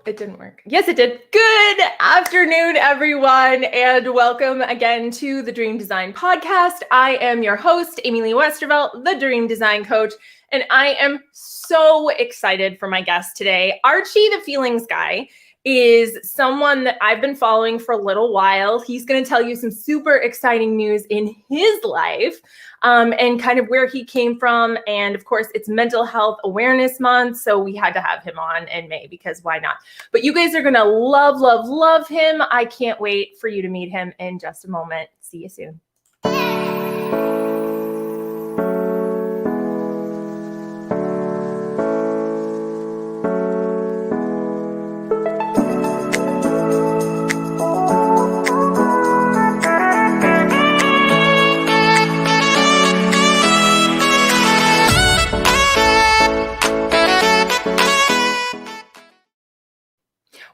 It didn't work. Yes, it did. Good afternoon, everyone, and welcome again to the Dream Design Podcast. I am your host, AmyLee Westervelt, the Dream Design Coach, and I am so excited for my guest today. Archie, the Feelings Guy, is someone that I've been following for a little while. He's going to tell you some super exciting news in his life and kind of where he came from. And of course, it's Mental Health Awareness Month. So we had to have him on in May because why not? But you guys are going to love, love, love him. I can't wait for you to meet him in just a moment. See you soon.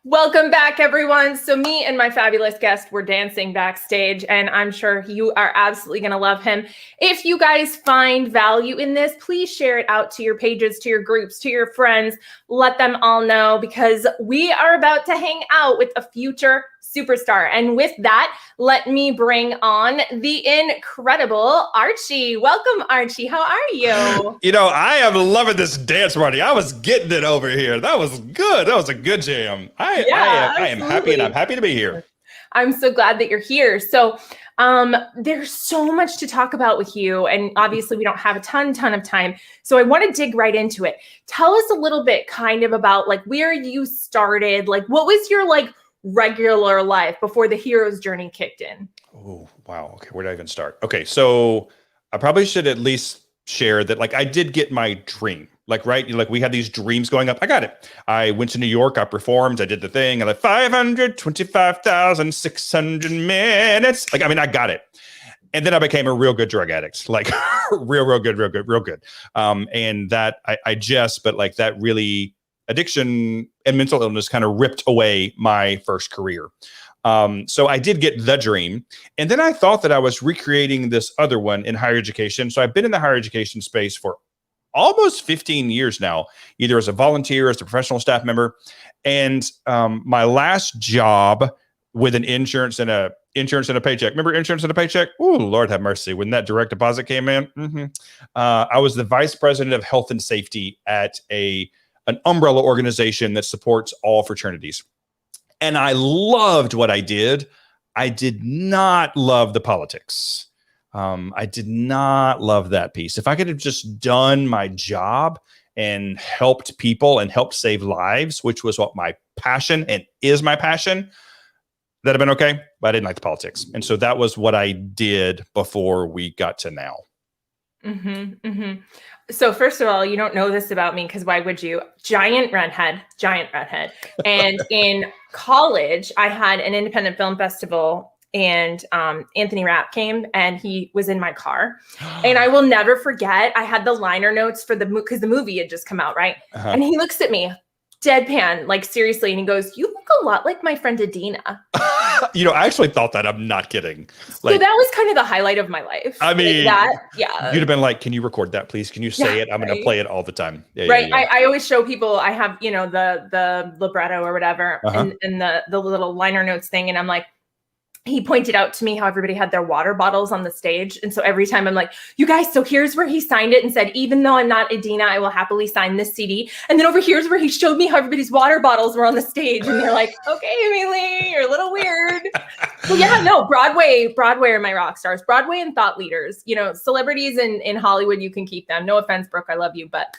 Welcome back, everyone. So me and my fabulous guest were dancing backstage, and I'm sure you are absolutely going to love him. If you guys find value in this, please share it out to your pages, to your groups, to your friends. Let them all know because we are about to hang out with a future superstar. And with that, let me bring on the incredible Archie. Welcome, Archie. How are you? You know, I am loving this dance party. I was getting it over here. That was good. That was a good jam. I am happy, and I'm happy to be here. I'm so glad that you're here. So there's so much to talk about with you. And obviously we don't have a ton of time. So I want to dig right into it. Tell us a little bit kind of about like where you started. Like what was your like regular life before the hero's journey kicked in? Oh, wow. Okay. Where did I even start? Okay. So I probably should at least share that like I did get my dream. Like, right. Like we had these dreams going up. I got it. I went to New York. I performed. I did the thing. I like 525,600 minutes. Like, I mean, I got it. And then I became a real good drug addict, like real good. And that but like that really addiction and mental illness kind of ripped away my first career. So I did get the dream. And then I thought that I was recreating this other one in higher education. So I've been in the higher education space for almost 15 years now, either as a volunteer, as a professional staff member. And my last job with an insurance and a paycheck. Remember insurance and a paycheck? Oh, Lord have mercy. When that direct deposit came in, I was the vice president of health and safety at an umbrella organization that supports all fraternities. And I loved what I did. I did not love the politics. I did not love that piece. If I could have just done my job and helped people and helped save lives, which was what my passion and is my passion, that'd have been okay. But I didn't like the politics. And so that was what I did before we got to now. So first of all, you don't know this about me because why would you? Giant redhead. And in college, I had an independent film festival and Anthony Rapp came and he was in my car. And I will never forget, I had the liner notes for because the movie had just come out, right? And he looks at me, deadpan, like seriously, and he goes, "You look a lot like my friend Adina." You know, I actually thought that. I'm not kidding. Like, so that was kind of the highlight of my life. I mean, you'd have been like, "Can you record that, please? Can you say it? I'm going to play it all the time." Yeah. I always show people. I have, you know, the libretto or whatever, and the little liner notes thing, and I'm like. He pointed out to me how everybody had their water bottles on the stage. And so every time I'm like, you guys, so here's where he signed it and said, even though I'm not Adina, I will happily sign this CD. And then over here's where he showed me how everybody's water bottles were on the stage. And they're like, okay, AmyLee, you're a little weird. Well, yeah, no, Broadway are my rock stars. Broadway and thought leaders, you know, celebrities in Hollywood, you can keep them. No offense, Brooke, I love you. But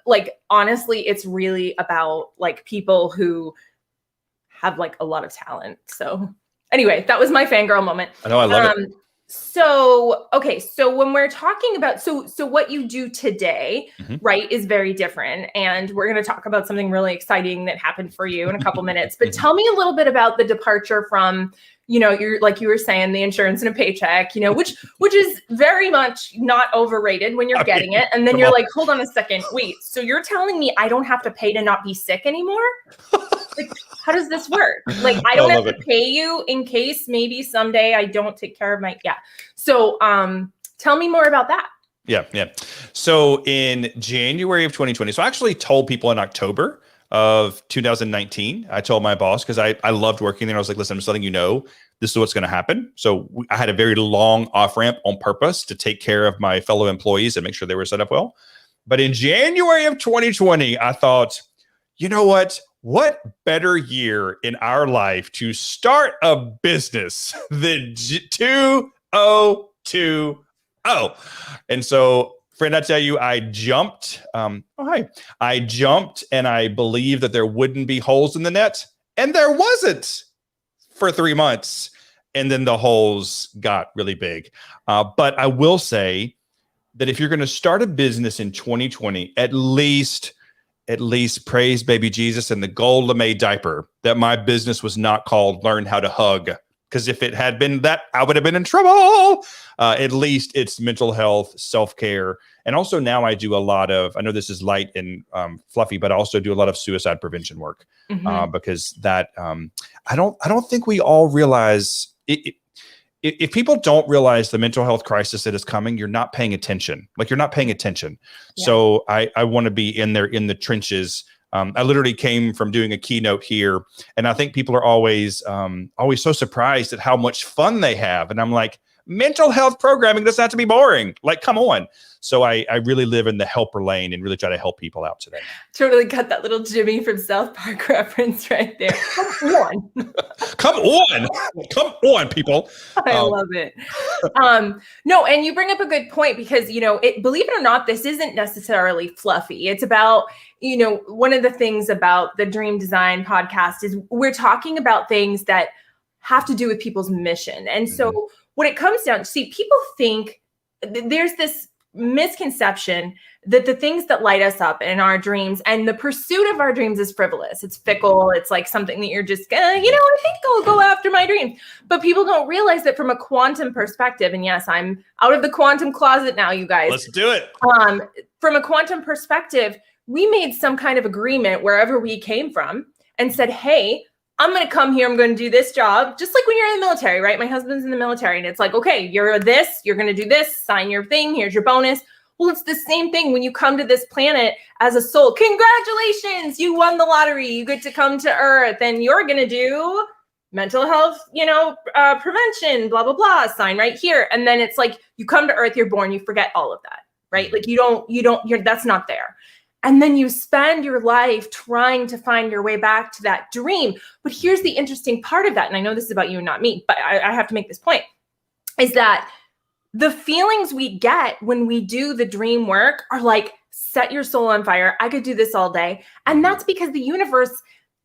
like, honestly, it's really about like people who have like a lot of talent. So anyway, that was my fangirl moment. I know, I love it. So, okay. So when we're talking about, so what you do today, right, is very different. And we're going to talk about something really exciting that happened for you in a couple minutes, but tell me a little bit about the departure from, you know, you're like you were saying, the insurance and a paycheck, you know, which is very much not overrated when you're getting it. And then you're like, hold on a second. Wait, so you're telling me I don't have to pay to not be sick anymore? Like, how does this work? Like, I don't have to pay you in case maybe someday I don't take care of my, So tell me more about that. Yeah. So in January of 2020, so I actually told people in October of 2019, I told my boss, because I loved working there. I was like, listen, I'm just letting you know, this is what's going to happen. So I had a very long off ramp on purpose to take care of my fellow employees and make sure they were set up well. But in January of 2020, I thought, you know what? What better year in our life to start a business than 2020? And so, friend, I tell you, I jumped. I jumped, and I believed that there wouldn't be holes in the net, and there wasn't for 3 months. And then the holes got really big. But I will say that if you're going to start a business in 2020, at least praise baby Jesus and the gold lame diaper that my business was not called Learn How to Hug. Because if it had been that, I would have been in trouble. At least it's mental health, self-care. And also now I do a lot of, I know this is light and fluffy, but I also do a lot of suicide prevention work. Because that, I don't think we all realize it. If people don't realize the mental health crisis that is coming, you're not paying attention. Like, you're not paying attention. Yeah. So I want to be in there in the trenches. I literally came from doing a keynote here, and I think people are always so surprised at how much fun they have. And I'm like, mental health programming doesn't have to be boring. Like, come on. So I really live in the helper lane and really try to help people out today. Totally got that little Jimmy from South Park reference right there. Come on. Come on, people. I love it. No, and you bring up a good point, because, believe it or not, this isn't necessarily fluffy. It's about, one of the things about the Dream Design podcast is we're talking about things that have to do with people's mission. And so when it comes down, people think there's this misconception that the things that light us up in our dreams and the pursuit of our dreams is frivolous. It's fickle. It's like something that you're just gonna, I think I'll go after my dreams. But people don't realize that from a quantum perspective, and yes, I'm out of the quantum closet now, you guys. Let's do it. From a quantum perspective, we made some kind of agreement wherever we came from and said, hey, I'm going to come here. I'm going to do this job. Just like when you're in the military, right? My husband's in the military, and it's like, okay, you're going to do this, sign your thing. Here's your bonus. Well, it's the same thing when you come to this planet as a soul. Congratulations. You won the lottery. You get to come to Earth, and you're going to do mental health, prevention, blah, blah, blah, sign right here. And then it's like, you come to Earth, you're born, you forget all of that, right? Like that's not there. And then you spend your life trying to find your way back to that dream. But here's the interesting part of that. And I know this is about you and not me, but I have to make this point, is that the feelings we get when we do the dream work are like, set your soul on fire. I could do this all day. And that's because the universe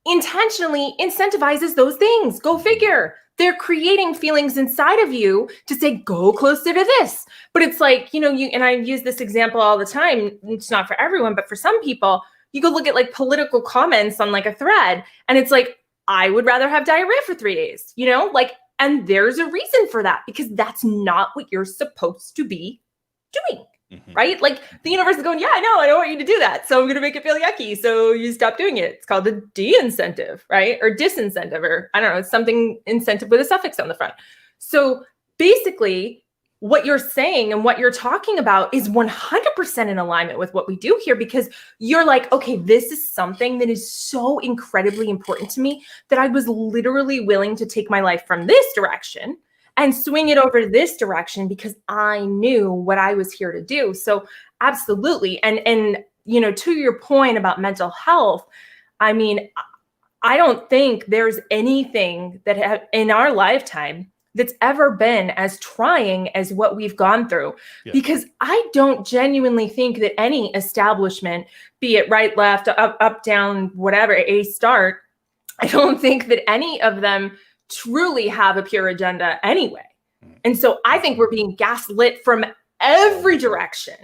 intentionally incentivizes those things. Go figure. They're creating feelings inside of you to say, go closer to this. But it's like, and I use this example all the time. It's not for everyone, but for some people, you go look at like political comments on like a thread, and it's like, I would rather have diarrhea for 3 days, and there's a reason for that, because that's not what you're supposed to be doing. Right? Like, the universe is going, yeah, I don't want you to do that. So I'm going to make it feel yucky. So you stop doing it. It's called the de-incentive, right? Or disincentive, or I don't know, it's something incentive with a suffix on the front. So basically what you're saying and what you're talking about is 100% in alignment with what we do here, because you're like, okay, this is something that is so incredibly important to me that I was literally willing to take my life from this direction and swing it over this direction because I knew what I was here to do. So absolutely. And to your point about mental health, I mean, I don't think there's anything that in our lifetime that's ever been as trying as what we've gone through. Yeah. Because I don't genuinely think that any establishment, be it right, left, up, down, whatever, A, start, I don't think that any of them truly have a pure agenda anyway. And so I think we're being gaslit from every direction,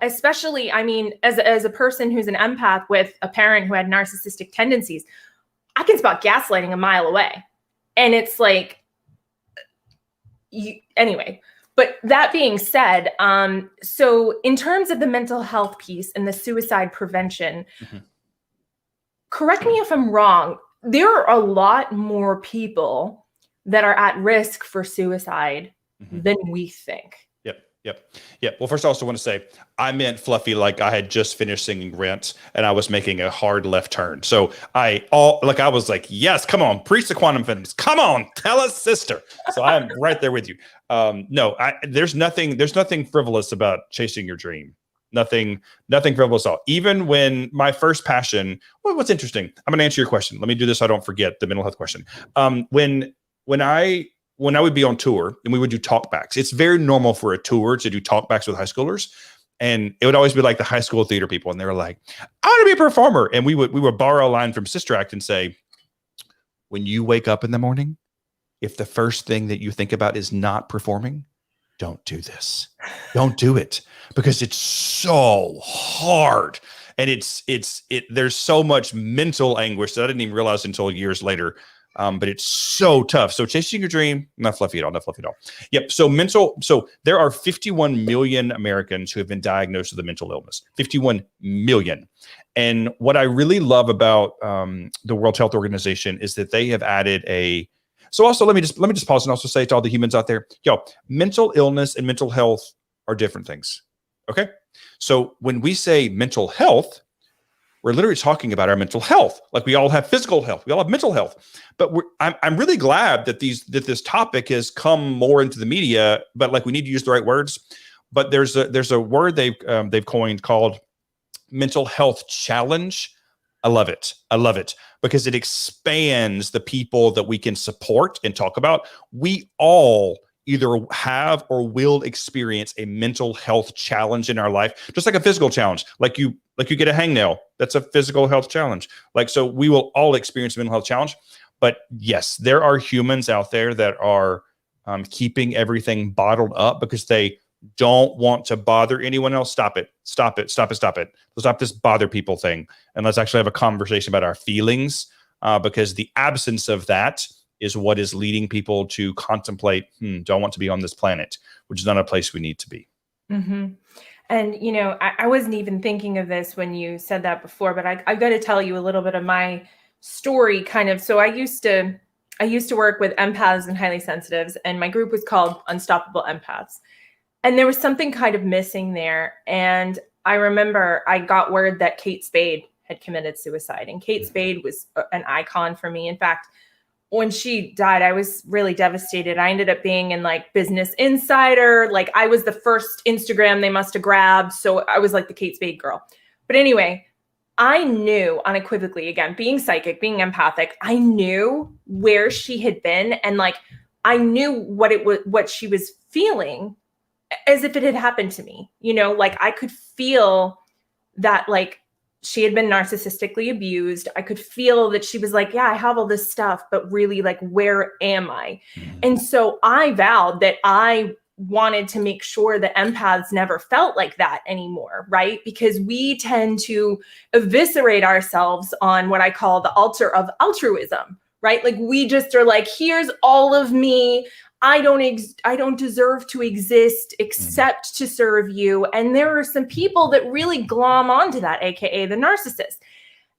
especially, I mean, as a person who's an empath with a parent who had narcissistic tendencies, I can spot gaslighting a mile away. And it's like, anyway, but that being said, so in terms of the mental health piece and the suicide prevention, correct me if I'm wrong, there are a lot more people that are at risk for suicide than we think. Yep. Yep. Well, first, I also want to say I meant fluffy like I had just finished singing Rent and I was making a hard left turn. So I was like, yes, come on, preach the quantum physics. Come on, tell us, sister. So I'm right there with you. No, there's nothing frivolous about chasing your dream. Nothing frivolous at all. Even when my first passion, well, what's interesting, I'm going to answer your question. Let me do this so I don't forget the mental health question. When I would be on tour and we would do talkbacks, it's very normal for a tour to do talkbacks with high schoolers. And it would always be like the high school theater people. And they were like, I want to be a performer. And we would borrow a line from Sister Act and say, when you wake up in the morning, if the first thing that you think about is not performing, don't do this. Don't do it, because it's so hard. And there's so much mental anguish that I didn't even realize until years later. But it's so tough. So chasing your dream, not fluffy at all. Yep. So there are 51 million Americans who have been diagnosed with a mental illness, 51 million. And what I really love about the World Health Organization is that they have added so also let me just pause and also say to all the humans out there, mental illness and mental health are different things. Okay. So when we say mental health, we're literally talking about our mental health. Like we all have physical health, we all have mental health. But I'm really glad that this topic has come more into the media. But like we need to use the right words. But there's a word they've coined called mental health challenge. I love it because it expands the people that we can support and talk about. We all either have or will experience a mental health challenge in our life, just like a physical challenge. Like you get a hangnail, that's a physical health challenge. So we will all experience a mental health challenge. But yes, there are humans out there that are keeping everything bottled up because they don't want to bother anyone else. Stop it. Let's stop this bother people thing. And let's actually have a conversation about our feelings, because the absence of that is what is leading people to contemplate, do I want to be on this planet, which is not a place we need to be. Mm-hmm. And, I wasn't even thinking of this when you said that before, but I've got to tell you a little bit of my story kind of. So I used to work with empaths and highly sensitives, and my group was called Unstoppable Empaths. And there was something kind of missing there. And I remember I got word that Kate Spade had committed suicide. And Kate Spade was an icon for me. In fact, when she died, I was really devastated. I ended up being in like Business Insider. Like I was the first Instagram they must have grabbed. So I was like the Kate Spade girl. But anyway, I knew unequivocally, again, being psychic, being empathic, I knew where she had been. And like, I knew what she was feeling as if it had happened to me, like I could feel that like she had been narcissistically abused. I could feel that she was like, yeah, I have all this stuff, but really like, where am I? And so I vowed that I wanted to make sure that empaths never felt like that anymore, right? Because we tend to eviscerate ourselves on what I call the altar of altruism, right? Like we just are like, here's all of me. I don't deserve to exist except to serve you. And there are some people that really glom onto that, AKA the narcissist.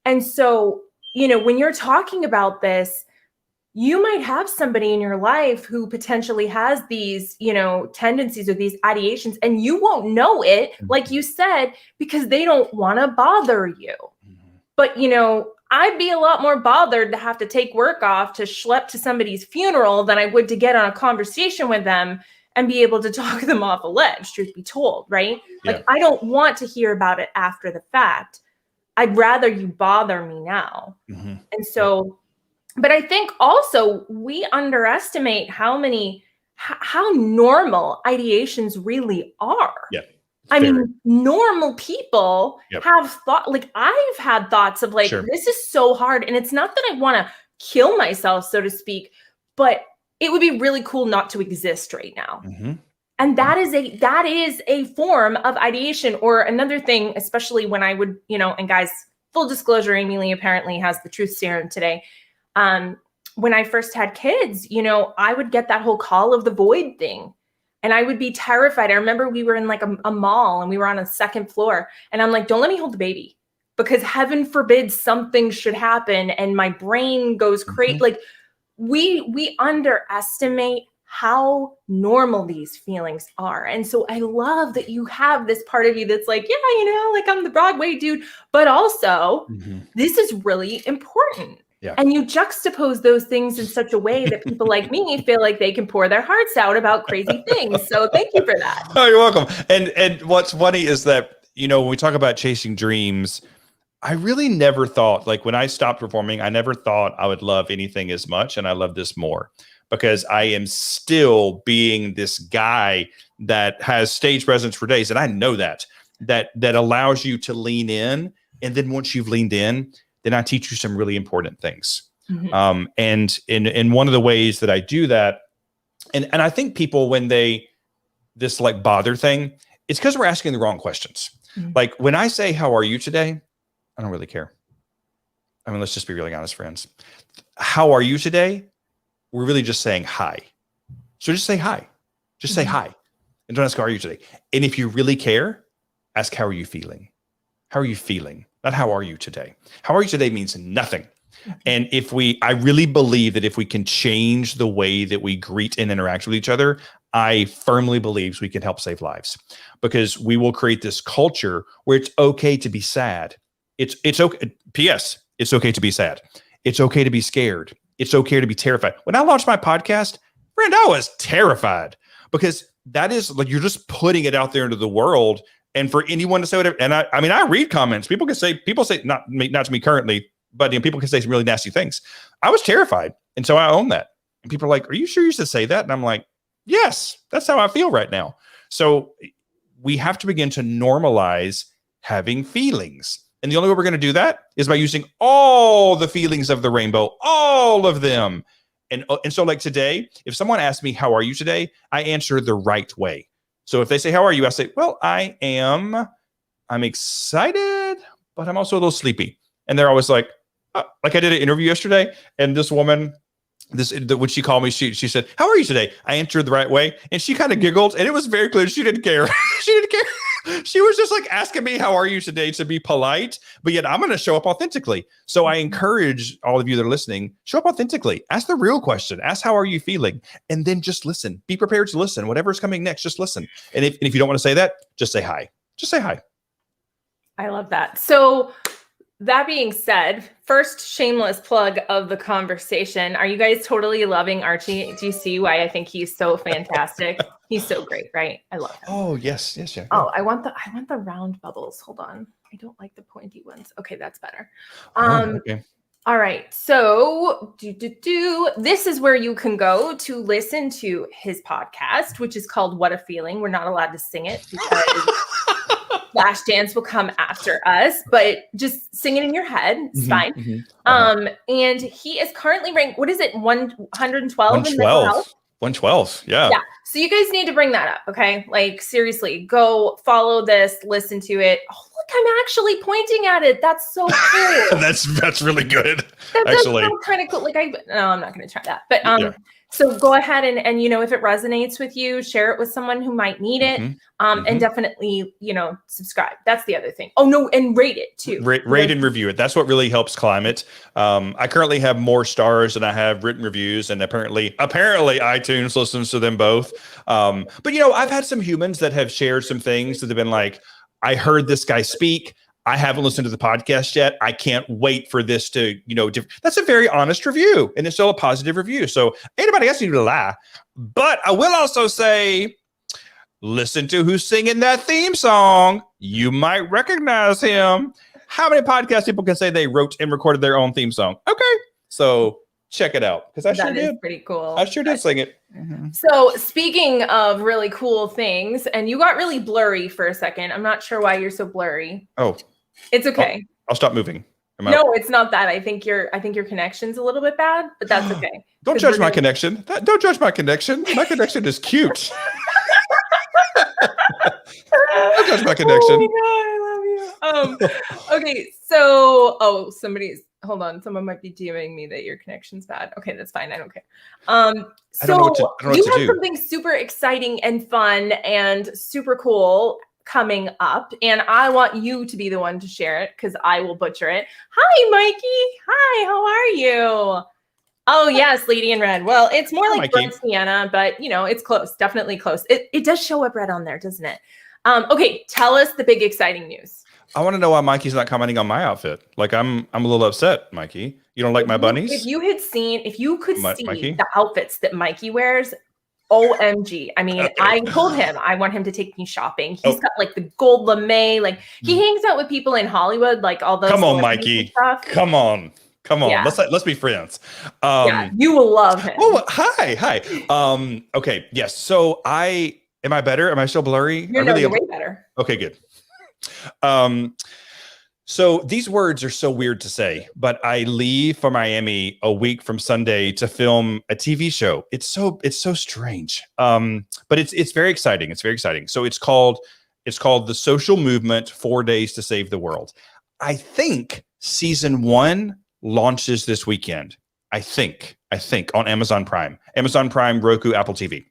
And so, when you're talking about this, you might have somebody in your life who potentially has these, tendencies or these ideations, and you won't know it, like you said, because they don't want to bother you. But, I'd be a lot more bothered to have to take work off to schlep to somebody's funeral than I would to get on a conversation with them and be able to talk them off a ledge, truth be told, right? Yeah. Like, I don't want to hear about it after the fact. I'd rather you bother me now. Mm-hmm. And so, but I think also we underestimate how normal ideations really are. Yeah. I mean, normal people have thought, like I've had thoughts of like, this is so hard. And it's not that I want to kill myself, so to speak, but it would be really cool not to exist right now. Mm-hmm. And that is a form of ideation. Or another thing, especially when I would, and guys, full disclosure, AmyLee apparently has the truth serum today. When I first had kids, I would get that whole call of the void thing. And I would be terrified. I remember we were in like a mall and we were on a second floor. And I'm like, don't let me hold the baby, because heaven forbid something should happen and my brain goes crazy. Mm-hmm. Like we underestimate how normal these feelings are. And so I love that you have this part of you that's like, yeah, like I'm the Broadway dude, but also this is really important. Yeah. And you juxtapose those things in such a way that people like me feel like they can pour their hearts out about crazy things. So thank you for that. Oh, you're welcome. And what's funny is that, when we talk about chasing dreams, I really never thought, like when I stopped performing, I never thought I would love anything as much. And I love this more because I am still being this guy that has stage presence for days. And I know that allows you to lean in. And then once you've leaned in, then I teach you some really important things. And in one of the ways that I do that, and I think people, when this like bother thing, it's because we're asking the wrong questions. Like when I say, how are you today? I don't really care. I mean, let's just be really honest, friends. How are you today? We're really just saying hi. So just say hi. Just say hi. And don't ask, how are you today? And if you really care, ask, how are you feeling? How are you feeling? Not how are you today? How are you today means nothing. And I really believe that if we can change the way that we greet and interact with each other, I firmly believe we can help save lives, because we will create this culture where it's okay to be sad. It's okay. P.S. It's okay to be sad. It's okay to be scared. It's okay to be terrified. When I launched my podcast, friend, I was terrified, because that is like, you're just putting it out there into the world. And for anyone to say whatever, and I mean, I read comments. People say not to me currently, but people can say some really nasty things. I was terrified, and so I own that. And people are like, "Are you sure you should say that?" And I'm like, "Yes, that's how I feel right now." So we have to begin to normalize having feelings, and the only way we're going to do that is by using all the feelings of the rainbow, all of them. And so, like today, if someone asks me, "How are you today?" I answer the right way. So if they say, "How are you?" I say, "Well, I'm excited, but I'm also a little sleepy." And they're always like, like I did an interview yesterday, and this woman, when she called me, she said, "How are you today?" I answered the right way, and she kind of giggled, and it was very clear she didn't care. She didn't care. She was just like asking me, "How are you today?" to be polite, but yet I'm going to show up authentically. So I encourage all of you that are listening, show up authentically. Ask the real question. Ask, how are you feeling? And then just listen. Be prepared to listen. Whatever's coming next, just listen. And if you don't want to say that, just say hi. Just say hi. I love that. So that being said, first shameless plug of the conversation. Are you guys totally loving Archie? Do you see why I think he's so fantastic? He's so great, right? I love him. Oh, yes, yeah. Oh, I want the round bubbles. Hold on. I don't like the pointy ones. Okay, that's better. Okay. All right. So this is where you can go to listen to his podcast, which is called What a Feeling. We're not allowed to sing it because Flashdance will come after us, but just sing it in your head. It's fine. And he is currently ranked, what is it, 112? 112. 112. Yeah. So you guys need to bring that up. Okay. Like seriously, go follow this, listen to it. Oh, look, I'm actually pointing at it. That's so cool. that's really good. That actually, sounds kind of cool. Like no, I'm not going to try that, but so go ahead and if it resonates with you, share it with someone who might need it. And definitely, subscribe. That's the other thing. Oh no, and rate it too. Rate and review it. That's what really helps climb it. I currently have more stars than I have written reviews, and apparently iTunes listens to them both. But I've had some humans that have shared some things that have been like, I heard this guy speak. I haven't listened to the podcast yet. I can't wait for this to, that's a very honest review, and it's still a positive review. So anybody asking you to lie, but I will also say, listen to who's singing that theme song. You might recognize him. How many podcast people can say they wrote and recorded their own theme song? Okay. So check it out. Because I sure did. That is pretty cool. I sure did sing it. So speaking of really cool things, and you got really blurry for a second. I'm not sure why you're so blurry. Oh. It's okay. I'll stop moving. No, it's not that. I think your connection's a little bit bad, but that's okay. Don't judge my connection. Don't judge my connection. My connection is cute. Don't judge my connection. Oh my God, I love you. Okay, so hold on. Someone might be DMing me that your connection's bad. Okay, that's fine. I don't care. So you have something super exciting and fun and super cool coming up, and I want you to be the one to share it because I will butcher it. Hi, Mikey. Hi, how are you? Oh yes, Lady in Red. Well, it's more like Mikey. burnt sienna, but you know, it's close. Definitely close. It does show up red on there, doesn't it? Okay, tell us the big exciting news. I want to know why Mikey's not commenting on my outfit. Like I'm a little upset, Mikey. You don't like my bunnies? If you could see Mikey? the outfits that Mikey wears, OMG. I mean, Okay. I told him I want him to take me shopping. He's got like the gold lame, like he hangs out with people in Hollywood, like all those. Come on, Mikey. Stuff. Come on. Yeah. Let's be friends. Yeah, you will love him. Oh, hi. Okay, yes. So am I better? Am I still blurry? You're way better. Okay, good. So these words are so weird to say, but I leave for Miami a week from Sunday to film a TV show. It's so strange. But it's very exciting. It's very exciting. So it's called The Social Movement: 4 Days to Save the World. I think season 1 launches this weekend. I think on Amazon Prime, Roku, Apple TV.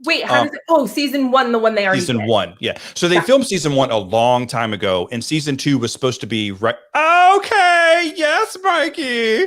Wait, how does it? Oh, season 1, the one they already season did. 1, yeah. So they filmed season 1 a long time ago, and season 2 was supposed to be right. Okay, yes, Mikey.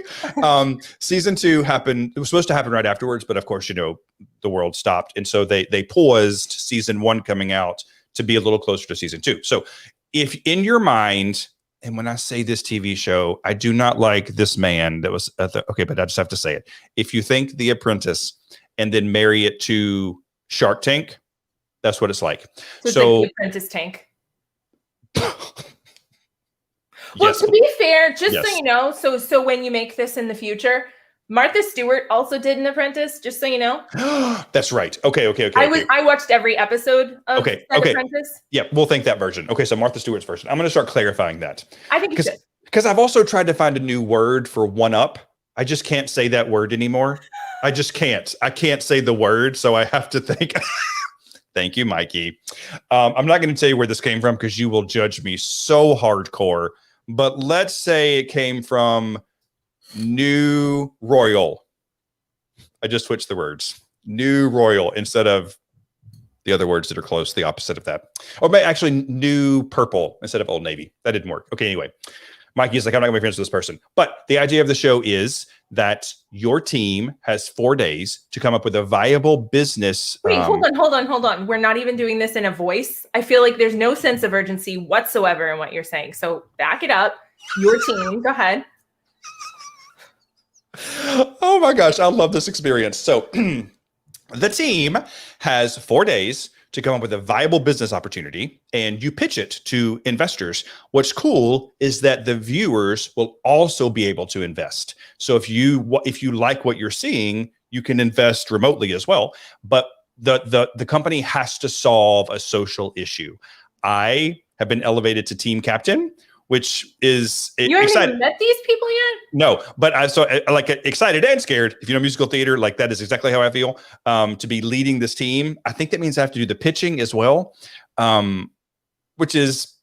Season 2 happened. It was supposed to happen right afterwards, but of course, the world stopped, and so they paused season 1 coming out to be a little closer to season 2. So, if in your mind, and when I say this TV show, I do not like this man that was okay, but I just have to say it. If you think The Apprentice and then marry it to Shark Tank, that's what it's like. So The Apprentice Tank. Well, yes. To be fair, just so you know, so when you make this in the future, Martha Stewart also did An Apprentice, just so you know. That's right. Okay. I watched every episode of An Apprentice. Yeah, we'll think that version. Okay, so Martha Stewart's version. I'm going to start clarifying that. I think you should. Because I've also tried to find a new word for one up. I just can't say that word anymore. I just can't. I can't say the word, so I have to think. Thank you, Mikey. I'm not going to tell you where this came from because you will judge me so hardcore. But let's say it came from New Royal. I just switched the words. New Royal instead of the other words that are close, the opposite of that. Or actually New Purple instead of Old Navy. That didn't work. Okay, anyway. Mikey's like, I'm not going to be friends with this person. But the idea of the show is that your team has 4 days to come up with a viable business. Wait, hold on. We're not even doing this in a voice. I feel like there's no sense of urgency whatsoever in what you're saying. So back it up. Your team, go ahead. Oh my gosh, I love this experience. So the team has 4 days to come up with a viable business opportunity, and you pitch it to investors. What's cool is that the viewers will also be able to invest. So if you like what you're seeing, you can invest remotely as well. But the company has to solve a social issue. I have been elevated to team captain, which is you haven't even met these people yet? No, but I like excited and scared. If you know musical theater, like that is exactly how I feel. To be leading this team, I think that means I have to do the pitching as well, which is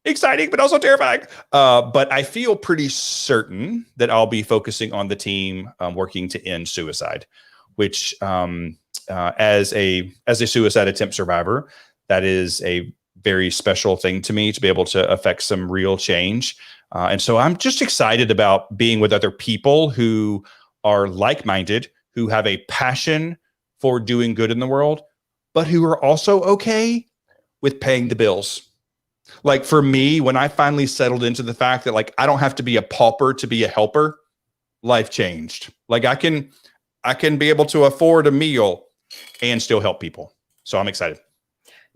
exciting but also terrifying. But I feel pretty certain that I'll be focusing on the team working to end suicide, which as a suicide attempt survivor, that is a very special thing to me to be able to affect some real change. And so I'm just excited about being with other people who are like-minded, who have a passion for doing good in the world, but who are also okay with paying the bills. Like for me, when I finally settled into the fact that like, I don't have to be a pauper to be a helper, life changed. Like I can be able to afford a meal and still help people. So I'm excited.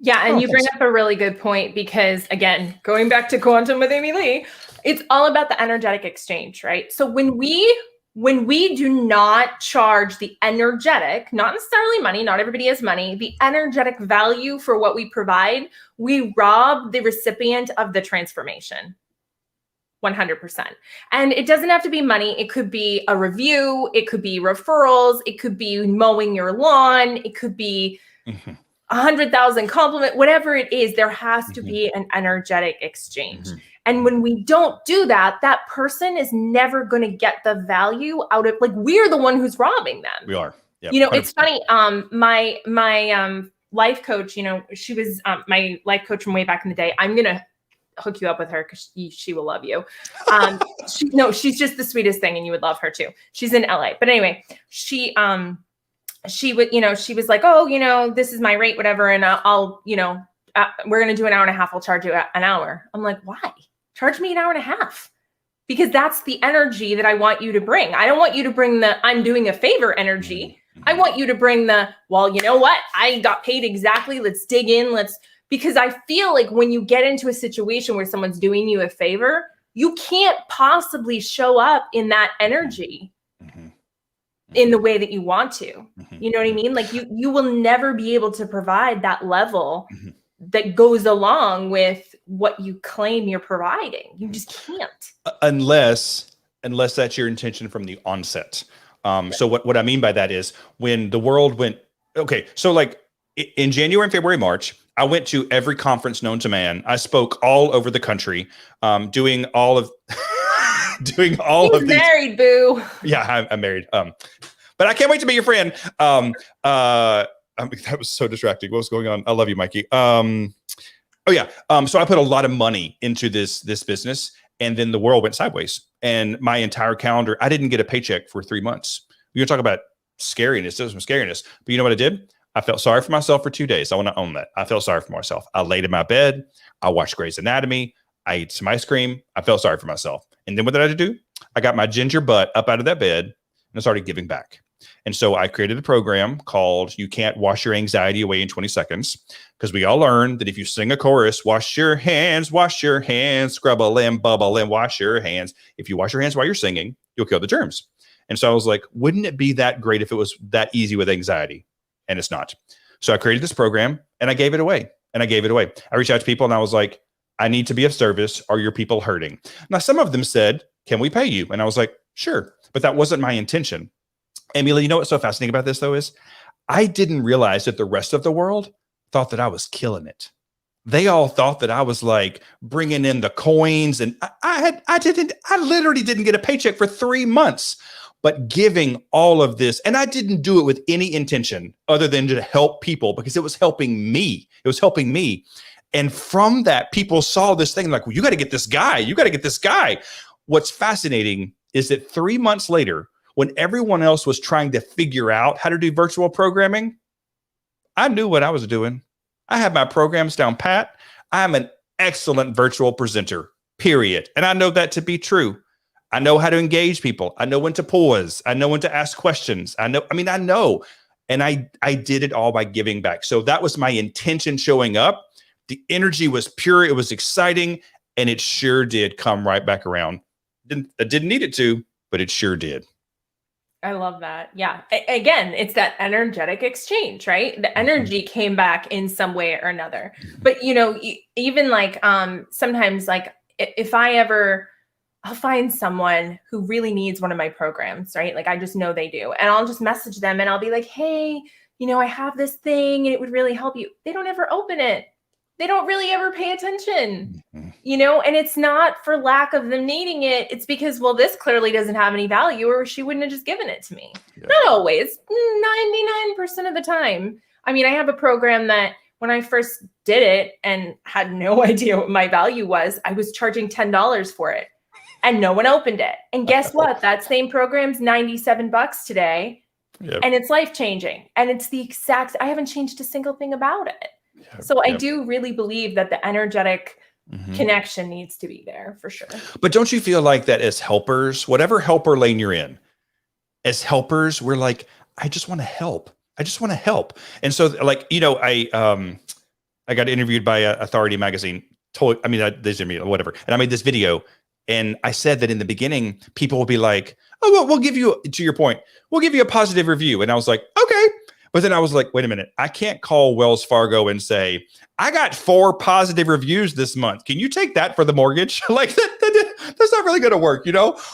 Yeah, and you bring up a really good point because, again, going back to Quantum with AmyLee, it's all about the energetic exchange, right? So when we do not charge the energetic, not necessarily money, not everybody has money, the energetic value for what we provide, we rob the recipient of the transformation. 100%. And it doesn't have to be money. It could be a review. It could be referrals. It could be mowing your lawn. It could be 100,000 compliment, whatever it is, there has to be an energetic exchange. And when we don't do that, that person is never going to get the value out of, like, we're the one who's robbing them. We are. Yep, you know, 100%. It's funny. My life coach, you know, she was my life coach from way back in the day. I'm going to hook you up with her because she will love you. She's just the sweetest thing, and you would love her too. She's in LA. But anyway, she would, she was like, oh, this is my rate, whatever. And I'll we're going to do an hour and a half. I'll charge you an hour. I'm like, why? Charge me an hour and a half. Because that's the energy that I want you to bring. I don't want you to bring the I'm doing a favor energy. I want you to bring the, well, you know what? I got paid exactly. Let's dig in. Because I feel like when you get into a situation where someone's doing you a favor, you can't possibly show up in that energy in the way that you want to. You know what I mean? Like you will never be able to provide that level that goes along with what you claim you're providing. You just can't. Unless that's your intention from the onset. So what I mean by that is when the world went, okay, so like in January, February, March, I went to every conference known to man. I spoke all over the country, doing all of these. Married, boo. Yeah, I'm married. But I can't wait to be your friend. That was so distracting. What was going on? I love you, Mikey. So I put a lot of money into this business, and then the world went sideways. And my entire calendar, I didn't get a paycheck for 3 months. You're talking about scariness. There's some scariness. But you know what I did? I felt sorry for myself for 2 days. I want to own that. I felt sorry for myself. I laid in my bed. I watched Grey's Anatomy. I ate some ice cream. I felt sorry for myself. And then what did I do? I got my ginger butt up out of that bed and I started giving back. And so I created a program called You Can't Wash Your Anxiety Away in 20 Seconds, because we all learned that if you sing a chorus, wash your hands, scrubble and bubble and wash your hands. If you wash your hands while you're singing, you'll kill the germs. And so I was like, wouldn't it be that great if it was that easy with anxiety? And it's not. So I created this program and I gave it away. I reached out to people and I was like, I need to be of service. Are your people hurting? Now, some of them said, can we pay you? And I was like, sure. But that wasn't my intention. AmyLee, you know what's so fascinating about this, though, is I didn't realize that the rest of the world thought that I was killing it. They all thought that I was like bringing in the coins, and I literally didn't get a paycheck for 3 months, but giving all of this. And I didn't do it with any intention other than to help people, because it was helping me. And from that, people saw this thing like, well, you got to get this guy. What's fascinating is that 3 months later, when everyone else was trying to figure out how to do virtual programming, I knew what I was doing. I had my programs down pat. I'm an excellent virtual presenter, period. And I know that to be true. I know how to engage people. I know when to pause. I know when to ask questions. I know. And I did it all by giving back. So that was my intention showing up. The energy was pure. It was exciting. And it sure did come right back around. I didn't need it to, but it sure did. I love that. Yeah. Again, it's that energetic exchange, right? The energy came back in some way or another. But, even like sometimes like if I'll find someone who really needs one of my programs, right? Like I just know they do. And I'll just message them and I'll be like, hey, I have this thing and it would really help you. They don't ever open it. They don't really ever pay attention, and it's not for lack of them needing it. It's because, well, this clearly doesn't have any value or she wouldn't have just given it to me. Yeah. Not always, 99% of the time. I mean, I have a program that when I first did it and had no idea what my value was, I was charging $10 for it and no one opened it. And guess what? That same program's $97 today. Yep. And it's life-changing. And it's I haven't changed a single thing about it. So I do really believe that the energetic connection needs to be there for sure. But don't you feel like that as helpers, whatever helper lane you're in, as helpers, we're like, I just want to help. And so like, I got interviewed by Authority magazine, whatever. And I made this video and I said that in the beginning, people will be like, oh, well, we'll give you, to your point, we'll give you a positive review. And I was like, okay. But then I was like, wait a minute, I can't call Wells Fargo and say, I got 4 positive reviews this month. Can you take that for the mortgage? Like that's not really going to work,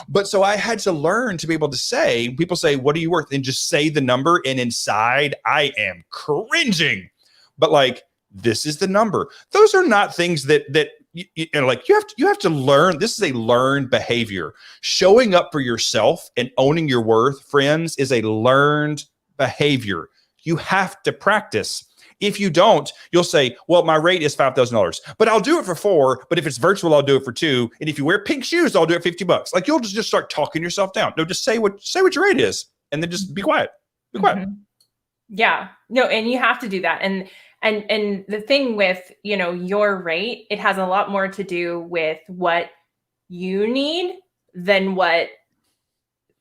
But so I had to learn to be able to say, people say, what are you worth? And just say the number. And inside I am cringing, but like, this is the number. Those are not things that you have to learn. This is a learned behavior. Showing up for yourself and owning your worth, friends, is a learned behavior. You have to practice. If you don't, you'll say, well, my rate is $5,000, but I'll do it for 4. But if it's virtual, I'll do it for 2. And if you wear pink shoes, I'll do it $50. Like you'll just start talking yourself down. No, just say what your rate is, and then just be quiet. Be quiet. Mm-hmm. Yeah, no, and you have to do that. And the thing with, you know, your rate, it has a lot more to do with what you need than what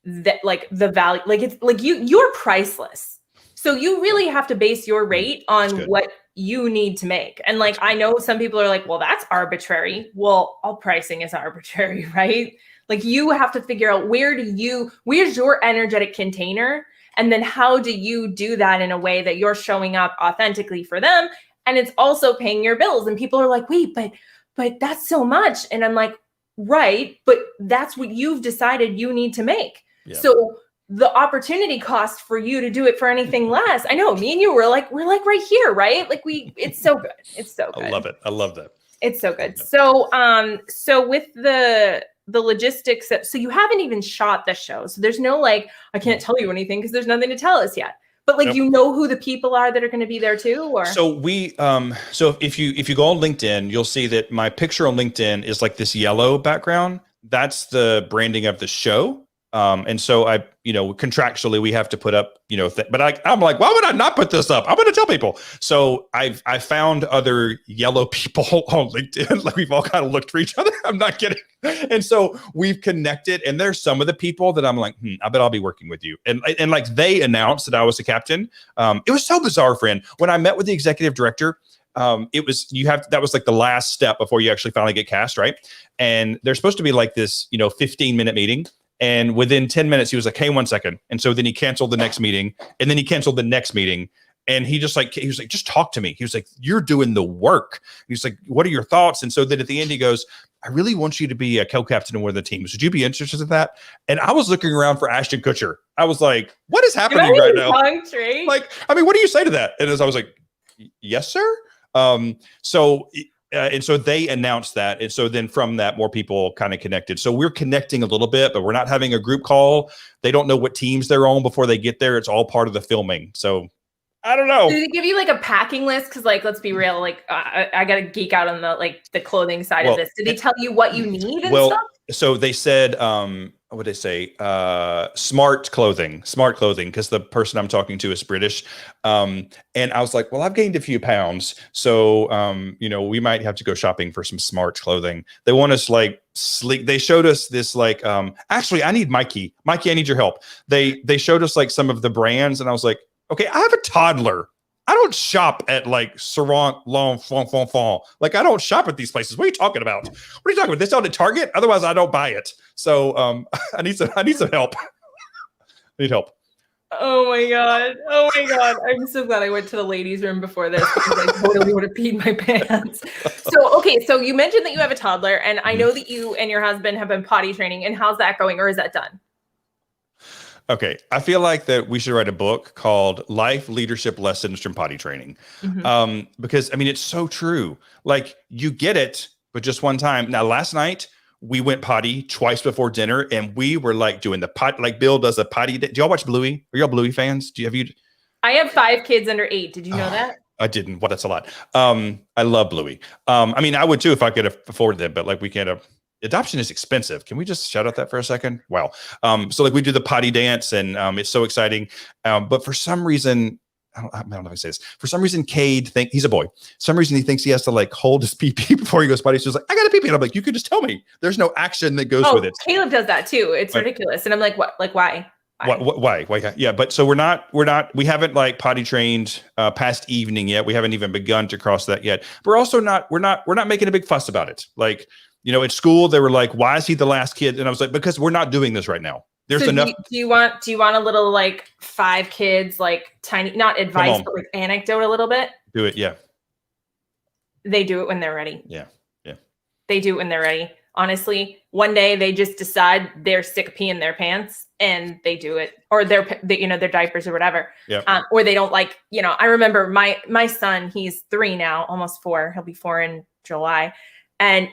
that, like the value, like it's like you're priceless. So you really have to base your rate on what you need to make. And like, I know some people are like, well, that's arbitrary. Well, all pricing is arbitrary, right? Like you have to figure out where's your energetic container? And then how do you do that in a way that you're showing up authentically for them? And it's also paying your bills. And people are like, wait, but that's so much. And I'm like, right, but that's what you've decided you need to make. Yeah. So the opportunity cost for you to do it for anything less. I know me and you we're like right here, right? Like it's so good. It's so good. I love it. I love that. It's so good. So with the logistics, so you haven't even shot the show. So there's no like, I can't tell you anything because there's nothing to tell us yet. But like, you know who the people are that are going to be there too, or? So we, so if you go on LinkedIn, you'll see that my picture on LinkedIn is like this yellow background. That's the branding of the show. And so I, you know, contractually we have to put up, you know, but I'm like, why would I not put this up? I'm going to tell people. So I found other yellow people on LinkedIn. Like we've all kind of looked for each other. I'm not kidding. And so we've connected, and there's some of the people that I'm like, I bet I'll be working with you. And like they announced that I was the captain. It was so bizarre, friend. When I met with the executive director, that was like the last step before you actually finally get cast. Right. And there's supposed to be like this, you know, 15-minute meeting. And within 10 minutes, he was like, hey, 1 second. And so then he canceled the next meeting, and then he canceled the next meeting. And he was like, just talk to me. He was like, you're doing the work. He's like, what are your thoughts? And so then at the end, he goes, I really want you to be a co-captain in one of the teams. Would you be interested in that? And I was looking around for Ashton Kutcher. I was like, what is happening right now? Like, I mean, what do you say to that? And as I was like, yes, sir. And so they announced that. And so then from that, more people kind of connected. So we're connecting a little bit, but we're not having a group call. They don't know what teams they're on before they get there. It's all part of the filming. So I don't know. Did they give you like a packing list? Because like, let's be real, like I got to geek out on the clothing side of this. Did they tell you what you need and stuff? So they said, what did they say? Smart clothing, because the person I'm talking to is British. And I was like, well, I've gained a few pounds. So, you know, we might have to go shopping for some smart clothing. They want us like sleek. They showed us this like, actually, I need Mikey, I need your help. They showed us like some of the brands, and I was like, okay, I have a toddler. I don't shop at like Sarant L'Enfant. Like I don't shop at these places. What are you talking about? What are you talking about? They sell it at Target. Otherwise, I don't buy it. So I need some help. I need help. Oh my god! I'm so glad I went to the ladies' room before this because I totally would have peed my pants. So okay, so you mentioned that you have a toddler, and I know that you and your husband have been potty training. And how's that going, or is that done? Okay, I feel like that we should write a book called Life Leadership Lessons from Potty Training. Because I mean, it's so true. Like you get it, but just one time. Now, last night we went potty twice before dinner, and we were like doing the pot, like Bill does a potty. Do y'all watch Bluey? Are y'all Bluey fans? I have 5 kids under 8. Did you know that? I didn't. Well, that's a lot. I love Bluey. I mean, I would too if I could afford them, but like we can't. Adoption is expensive. Can we just shout out that for a second? Wow. So like we do the potty dance, and it's so exciting. But for some reason, I don't know if I say this. For some reason, Cade he's a boy. For some reason he thinks he has to like hold his pee-pee before he goes potty. So he's like, I got a pee-pee. And I'm like, you could just tell me. There's no action that goes with it. Caleb does that too. It's ridiculous. And I'm like, what? Like, why? Why? Yeah. But so we haven't like potty trained past evening yet. We haven't even begun to cross that yet. But we're also we're not making a big fuss about it. Like, you know, at school, they were like, why is he the last kid? And I was like, because we're not doing this right now. There's enough. Do you want a little like 5 kids, like tiny, not advice, but like anecdote a little bit? Do it. Yeah. They do it when they're ready. Yeah. They do it when they're ready. Honestly, one day they just decide they're sick of peeing their pants and they do it, or their diapers or whatever. Yeah. Or they don't like, you know, I remember my son, he's 3 now, almost 4. He'll be 4 in July. And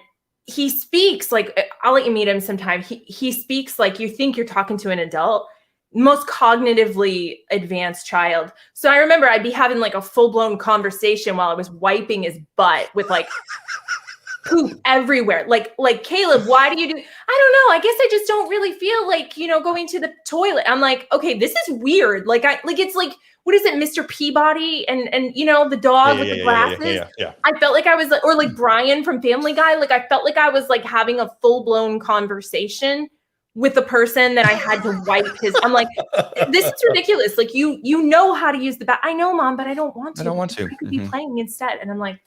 he speaks like, I'll let you meet him sometime. He speaks like you think you're talking to an adult. most cognitively advanced child. So I remember I'd be having like a full-blown conversation while I was wiping his butt with like poop everywhere. Like, Caleb, why do you do? I don't know. I guess I just don't really feel like, going to the toilet. I'm like, okay, this is weird. It's like, what is it, Mr. Peabody and the dog with the glasses? Yeah. I felt like I was like, or like Brian from Family Guy. Like I felt like I was like having a full-blown conversation with the person that I had to wipe his. I'm like, this is ridiculous. Like you know how to use the I know, Mom, but I don't want to. I could be playing instead. And I'm like,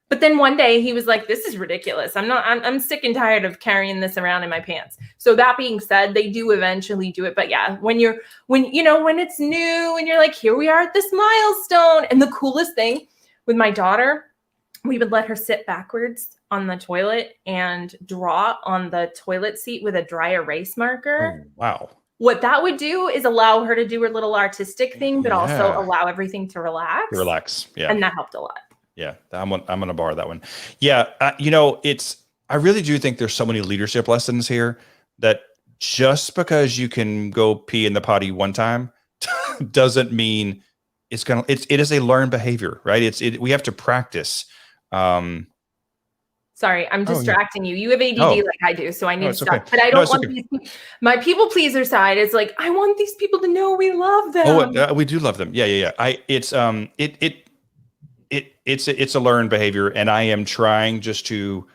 but then one day he was like, this is ridiculous. I'm sick and tired of carrying this around in my pants. So that being said, they do eventually do it. But yeah, when it's new and you're like, here we are at this milestone. And the coolest thing with my daughter, we would let her sit backwards on the toilet and draw on the toilet seat with a dry erase marker. Oh, wow. What that would do is allow her to do her little artistic thing, but also allow everything to relax. Yeah. And that helped a lot. Yeah, I'm going to borrow that one. Yeah, I really do think there's so many leadership lessons here that just because you can go pee in the potty one time doesn't mean it is a learned behavior, right? We have to practice. Sorry, I'm distracting you. You have ADD like I do, so I need to stop. Okay. But I don't want my people pleaser side is like, I want these people to know we love them. Oh, we do love them. Yeah. It's a learned behavior, and I am trying just to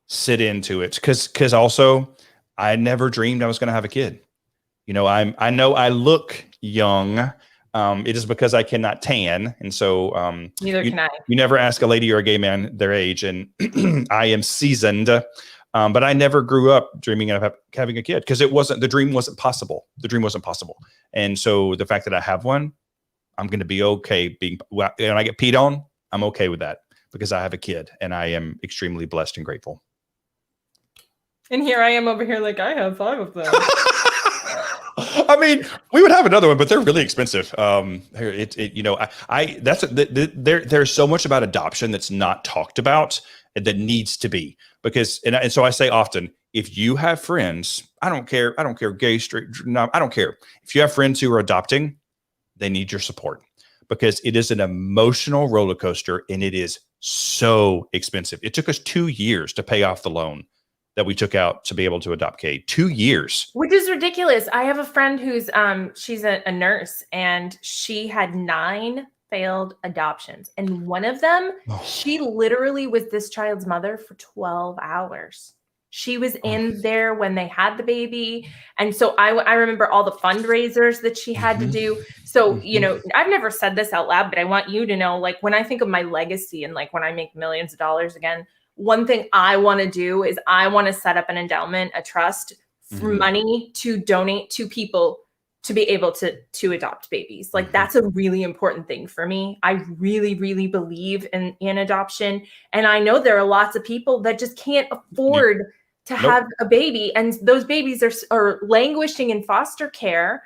sit into it because also I never dreamed I was going to have a kid. I know I look young. It is because I cannot tan, and so neither can I. You never ask a lady or a gay man their age, and I am seasoned. But I never grew up dreaming of having a kid because the dream wasn't possible. The dream wasn't possible, and so the fact that I have one, I'm going to be okay when I get peed on. I'm okay with that because I have a kid and I am extremely blessed and grateful. And here I am over here like I have 5 of them. I mean, we would have another one, but they're really expensive. There's so much about adoption that's not talked about that needs to be because, and so I say often, if you have friends, I don't care, gay, straight, no, I don't care. If you have friends who are adopting, they need your support because it is an emotional roller coaster and it is so expensive. It took us 2 years to pay off the loan that we took out to be able to adopt Kate. 2 years. Which is ridiculous. I have a friend who's, she's a nurse and she had 9 failed adoptions. And one of them, she literally was this child's mother for 12 hours. She was in there when they had the baby. And so I remember all the fundraisers that she had to do. So, I've never said this out loud, but I want you to know, like, when I think of my legacy and like when I make millions of dollars again, one thing I want to do is I want to set up an endowment, a trust for money to donate to people to be able to adopt babies. Like that's a really important thing for me. I really, really believe in adoption. And I know there are lots of people that just can't afford to have a baby. And those babies are languishing in foster care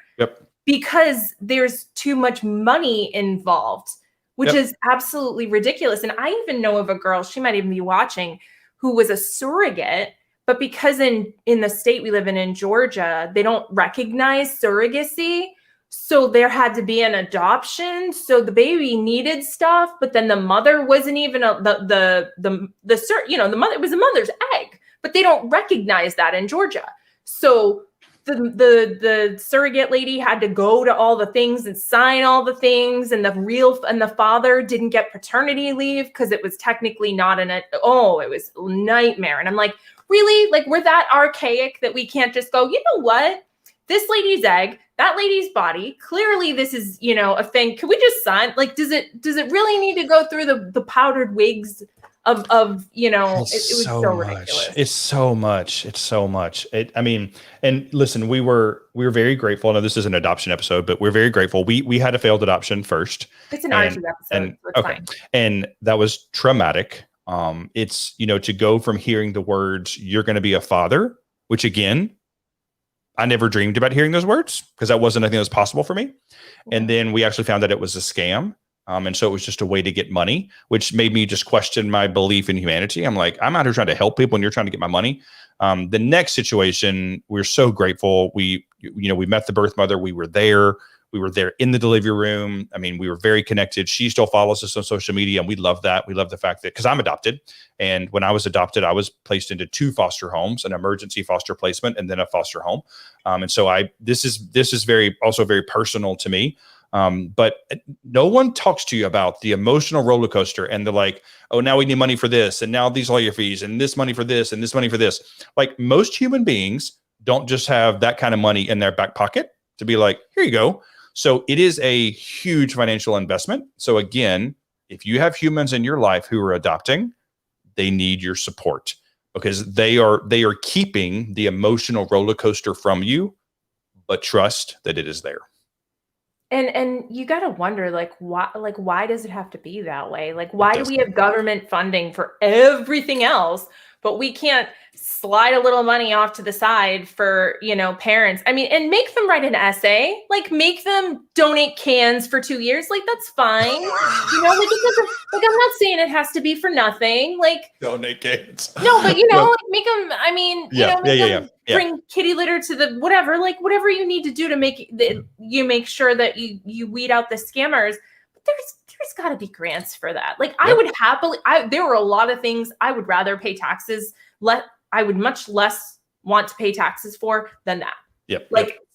because there's too much money involved, which is absolutely ridiculous. And I even know of a girl, she might even be watching, who was a surrogate, but because in the state we live in Georgia, they don't recognize surrogacy. So there had to be an adoption. So the baby needed stuff, but then the mother wasn't even the mother, it was the mother's egg, but they don't recognize that in Georgia. So the surrogate lady had to go to all the things and sign all the things, and the father didn't get paternity leave because it was technically not it was a nightmare. And I'm like, really? Like, we're that archaic that we can't just go, you know what? This lady's egg, that lady's body, clearly this is, a thing. Can we just sign? Like, does it really need to go through the powdered wigs of it was so ridiculous. It's so much. And listen, we were very grateful. I know this is an adoption episode, but we're very grateful. We had a failed adoption first. It's an Archie episode. So it's fine. And that was traumatic. It's, to go from hearing the words, you're going to be a father, which again, I never dreamed about hearing those words because that wasn't anything that was possible for me. And then we actually found that it was a scam. And so it was just a way to get money, which made me just question my belief in humanity. I'm like, I'm out here trying to help people and you're trying to get my money. The next situation, we're so grateful. We we met the birth mother. We were there. We were there in the delivery room. I mean, we were very connected. She still follows us on social media, and we love that. We love the fact that, because I'm adopted, and when I was adopted, I was placed into 2 foster homes, an emergency foster placement, and then a foster home. And so this is also very personal to me. But no one talks to you about the emotional roller coaster and the like, oh, now we need money for this, and now these are your fees, and this money for this, and this money for this. Like, most human beings don't just have that kind of money in their back pocket to be like, here you go. So it is a huge financial investment. So again, if you have humans in your life who are adopting, they need your support, because they are keeping the emotional roller coaster from you, but trust that it is there. And you got to wonder, why does it have to be that way? Like, why do we have government funding for everything else, but we can't slide a little money off to the side for, parents? I mean, and make them write an essay, like make them donate cans for 2 years. Like, that's fine. It doesn't, I'm not saying it has to be for nothing. Like, donate cans. No, but like, make them, bring kitty litter to the whatever you need to do to make sure that you weed out the scammers. But there's got to be grants for that. Like, I would happily, there were a lot of things I would rather pay taxes. I would much less want to pay taxes for than that.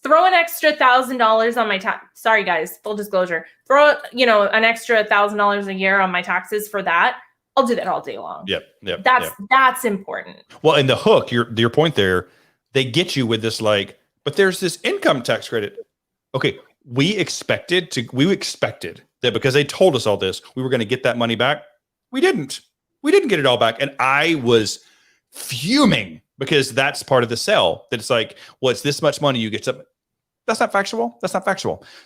Throw an extra $1,000 on my tax. Sorry guys, full disclosure. Throw an extra $1,000 a year on my taxes for that. I'll do that all day long. That's important. Well, and the hook, your point there, they get you with this, like, but there's this income tax credit. Okay, we expected that because they told us all this, we were going to get that money back. We didn't get it all back. And I was fuming, because that's part of the sell, that it's like, well, it's this much money you get to. That's not factual.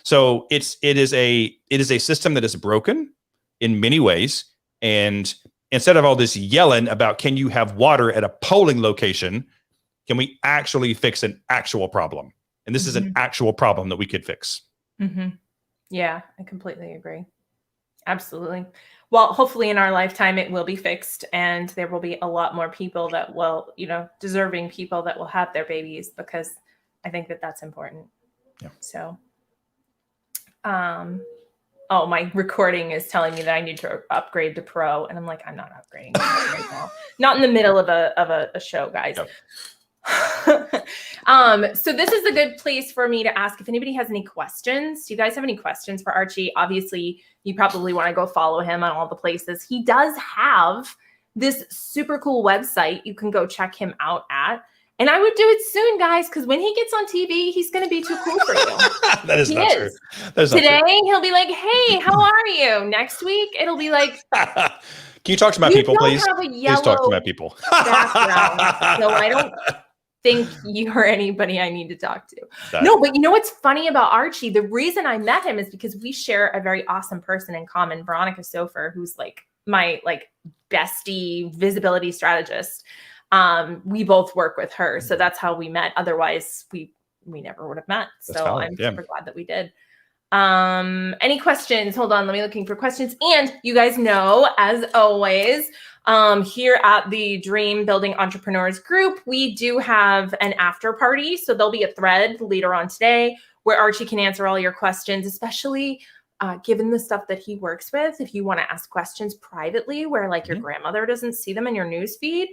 So it is a system that is broken in many ways. And instead of all this yelling about, can you have water at a polling location, can we actually fix an actual problem? And this is an actual problem that we could fix. Mm-hmm. Yeah, I completely agree. Absolutely. Well, hopefully in our lifetime, it will be fixed, and there will be a lot more people that will, deserving people that will have their babies, because I think that that's important. Yeah. So, oh, my recording is telling me that I need to upgrade to Pro, and I'm like, I'm not upgrading right now. Not in the middle of a show, guys. Yep. So this is a good place for me to ask if anybody has any questions. Do you guys have any questions for Archie? Obviously, you probably want to go follow him on all the places. He does have this super cool website you can go check him out at. And I would do it soon, guys, because when he gets on TV, he's going to be too cool for you. That is not true. Today, he'll be like, hey, how are you? Next week, it'll be like... Can you talk to my people, please? Please talk to my people. Background, so I don't think you're anybody I need to talk to. No, but you know what's funny about Archie? The reason I met him is because we share a very awesome person in common, Veronica Sofer, who's like my bestie visibility strategist. We both work with her, so that's how we met. Otherwise, we never would have met. So I'm super glad that we did. Any questions? Hold on, let me looking for questions. And you guys know, as always, here at the Dream Building Entrepreneurs Group, we do have an after party. So there'll be a thread later on today where Archie can answer all your questions, especially given the stuff that he works with. If you want to ask questions privately where your grandmother doesn't see them in your news feed,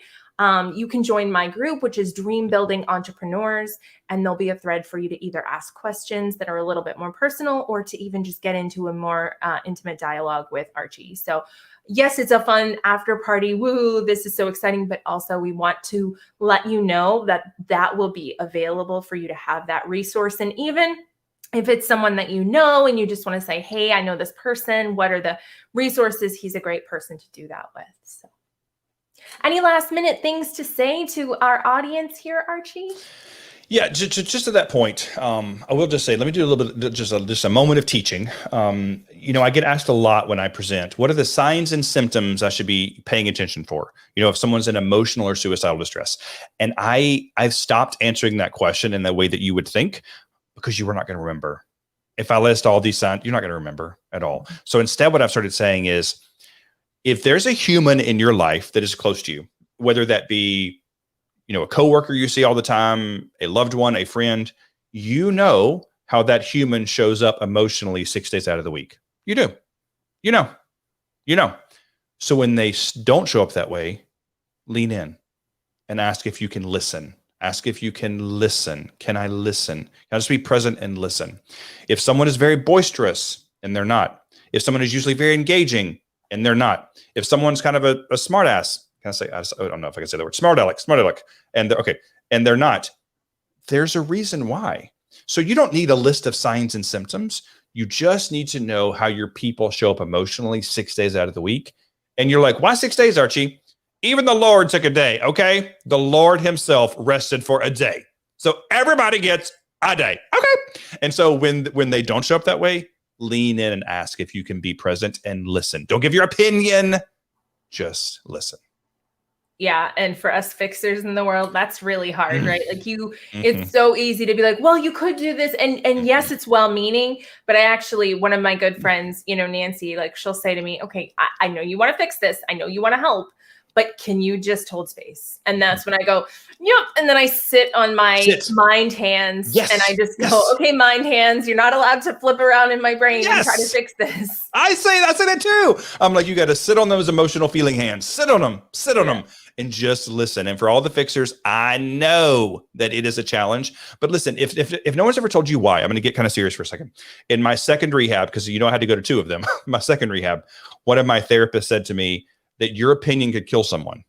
you can join my group, which is Dream Building Entrepreneurs, and there'll be a thread for you to either ask questions that are a little bit more personal, or to even just get into a more intimate dialogue with Archie. So yes, it's a fun after party. Woo, this is so exciting. But also we want to let you know that will be available for you to have that resource. And even if it's someone that you know and you just want to say, hey, I know this person, what are the resources? He's a great person to do that with. So any last minute things to say to our audience here, Archie? Yeah, just to that point, I will just say, let me do a little bit, just a moment of teaching. I get asked a lot when I present, what are the signs and symptoms I should be paying attention for? If someone's in emotional or suicidal distress. And I've stopped answering that question in the way that you would think, because you were not going to remember. If I list all these signs, you're not going to remember at all. So instead, what I've started saying is, if there's a human in your life that is close to you, whether that be, a coworker you see all the time, a loved one, a friend, you know how that human shows up emotionally 6 days out of the week. You do. You know. So when they don't show up that way, lean in and ask if you can listen. Ask if you can listen. Can I listen? Can I just be present and listen? If someone is very boisterous and they're not, if someone is usually very engaging and they're not, if someone's kind of a smart ass, I don't know if I can say the word smart aleck, and they're not, there's a reason why. So you don't need a list of signs and symptoms. You just need to know how your people show up emotionally 6 days out of the week. And you're like, why 6 days, Archie? Even the Lord took a day, okay? The Lord himself rested for a day. So everybody gets a day, okay? And so when they don't show up that way, lean in and ask if you can be present and listen. Don't give your opinion, just listen. Yeah. And for us fixers in the world, that's really hard, right? Like it's so easy to be like, well, you could do this. And yes, it's well-meaning, but one of my good friends, Nancy, like she'll say to me, okay, I know you want to fix this. I know you want to help, but can you just hold space? And that's when I go, yep. And then I sit on my mind hands and I just go, okay, mind hands, you're not allowed to flip around in my brain and try to fix this. I say that too. I'm like, you got to sit on those emotional feeling hands, sit on them and just listen. And for all the fixers, I know that it is a challenge, but listen, if no one's ever told you why, I'm going to get kind of serious for a second. In my second rehab, because I had to go to 2 of them, my second rehab, one of my therapists said to me that your opinion could kill someone.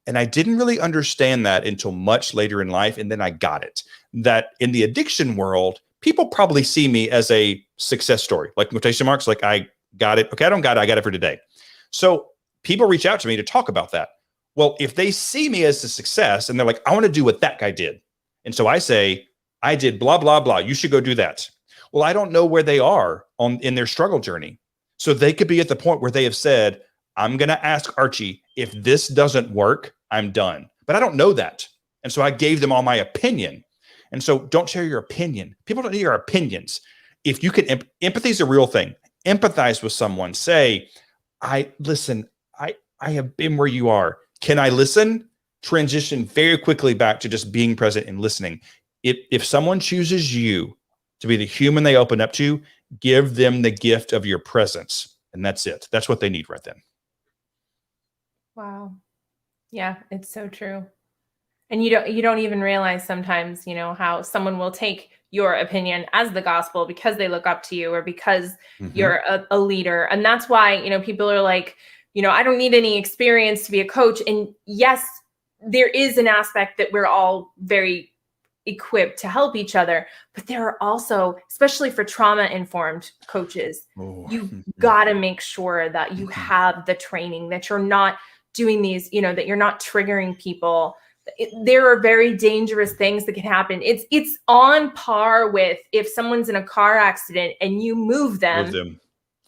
And I didn't really understand that until much later in life. And then I got it, that in the addiction world, people probably see me as a success story, like quotation marks, like I got it. Okay, I don't got it. I got it for today. So people reach out to me to talk about that. Well, if they see me as a success and they're like, I want to do what that guy did. And so I say, I did blah, blah, blah. You should go do that. Well, I don't know where they are in their struggle journey. So they could be at the point where they have said, I'm going to ask Archie, if this doesn't work, I'm done. But I don't know that. And so I gave them all my opinion. And so don't share your opinion. People don't need your opinions. If you can, empathy is a real thing. Empathize with someone. Say, I have been where you are. Can I listen? Transition very quickly back to just being present and listening. If someone chooses you to be the human they open up to, give them the gift of your presence. And that's it. That's what they need right then. Wow. Yeah, it's so true. And you don't even realize sometimes, how someone will take your opinion as the gospel because they look up to you or because you're a leader. And that's why, people are like, I don't need any experience to be a coach. And yes, there is an aspect that we're all very equipped to help each other, but there are also, especially for trauma-informed coaches, you've got to make sure that you have the training, that you're not doing these, that you're not triggering people. There are very dangerous things that can happen. It's on par with if someone's in a car accident and you move them.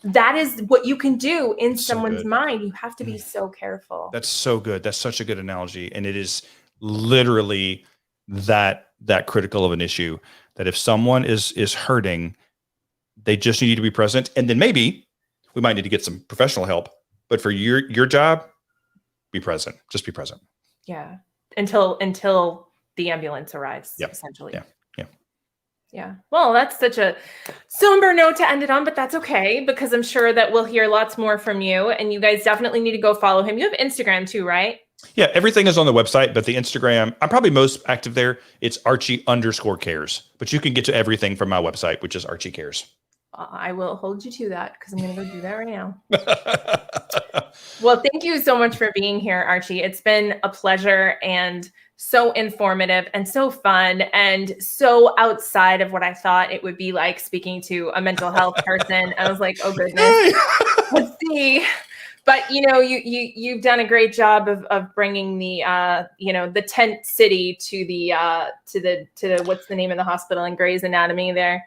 That is what you can do in someone's mind. You have to be so careful. That's so good. That's such a good analogy. And it is literally that critical of an issue, that if someone is hurting, they just need to be present. And then maybe we might need to get some professional help, but for your job, be present. Just be present. Yeah. Until the ambulance arrives, essentially. Yeah. Well, that's such a somber note to end it on, but that's okay, because I'm sure that we'll hear lots more from you, and you guys definitely need to go follow him. You have Instagram too, right? Yeah. Everything is on the website, but the Instagram, I'm probably most active there. It's Archie_Cares, but you can get to everything from my website, which is Archie Cares. I will hold you to that because I'm going to go do that right now. Well, thank you so much for being here, Archie. It's been a pleasure and so informative and so fun and so outside of what I thought it would be like speaking to a mental health person. I was like, oh goodness, let's see. But you've done a great job of bringing the the tent city to the what's the name of the hospital in Grey's Anatomy there.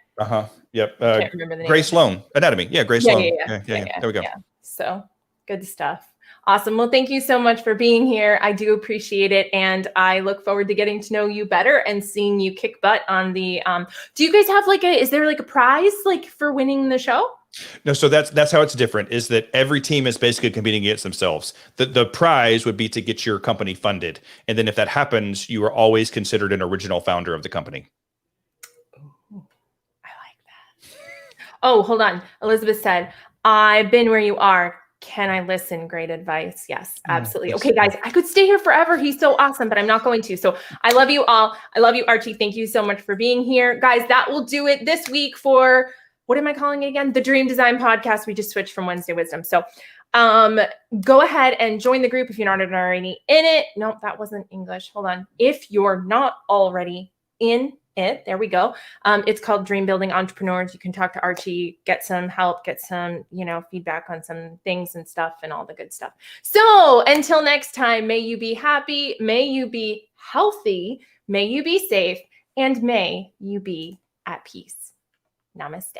Yep. I can't remember the name. Grey Sloan Anatomy. Yeah, Grey Sloan. Yeah. There we go. Yeah. So good stuff. Awesome. Well, thank you so much for being here. I do appreciate it. And I look forward to getting to know you better and seeing you kick butt on the, do you guys have is there a prize for winning the show? No. So that's how it's different, is that every team is basically competing against themselves. The prize would be to get your company funded. And then if that happens, you are always considered an original founder of the company. Oh, hold on. Elizabeth said, I've been where you are. Can I listen? Great advice. Yes, absolutely. Okay, guys, I could stay here forever. He's so awesome, but I'm not going to. So I love you all. I love you, Archie. Thank you so much for being here. Guys, that will do it this week for, what am I calling it again? The Dream Design Podcast. We just switched from Wednesday Wisdom. So go ahead and join the group if you're not already in it. No, that wasn't English. Hold on. If you're not already in it, there we go. It's called Dream Building Entrepreneurs. You can talk to Archie, get some help, get some, feedback on some things and stuff and all the good stuff. So until next time, may you be happy, may you be healthy, may you be safe, and may you be at peace. Namaste.